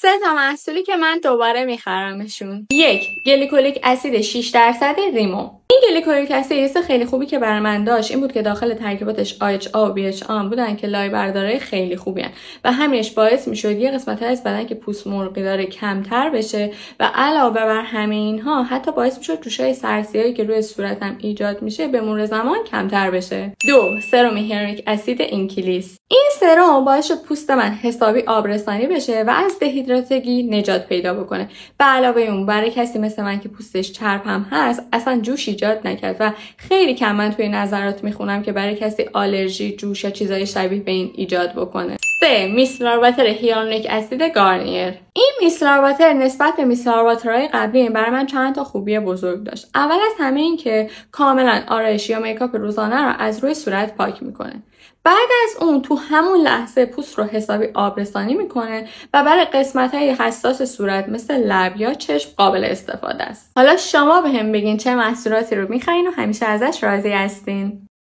3 تا محصولی که من دوباره میخرمشون. 1. گلیکولیک اسید 6% ریمو. این گلیکولیک اسید یه خیلی خوبی که برای من داشت این بود که داخل ترکیباتش AHA و BHA بودن که لایه بردارای خیلی خوبی هن و همینش باعث میشد یه قسمت از بدن که پوست مرغی داره کمتر بشه و علاوه بر همه اینها حتی باعث میشد جوشای سرسیایی که روی صورتم ایجاد میشه به مرور زمان کمتر بشه. 2. سرم هیالورونیک اسید اینکلیس. این سرم باعث شد پوست من حسابی آبرسانی بشه و از دهیدراتگی نجات پیدا بکنه. به علاوه اون برای کسی مثل من که پوستش چرب هم هست اصلا جوش ایجاد نکرد و خیلی کم من توی نظرات میخونم که برای کسی آلرژی جوش یا چیزای شبیه به این ایجاد بکنه. 3. میسلار واتر هیالورونیک اسید گارنیر. این میسلار واتر نسبت به میسلار واترهای قبلی برای من چند تا خوبی بزرگ داشت. اول از همه این که کاملا آرایشی یا میکاپ روزانه رو از روی صورت پاک میکنه. بعد از اون تو همون لحظه پوست رو حسابی آبرسانی میکنه و برای قسمت‌های حساس صورت مثل لب یا چشم قابل استفاده است. حالا شما بهم بگین چه محصولاتی رو میخرین و همیشه ازش راضی هستین؟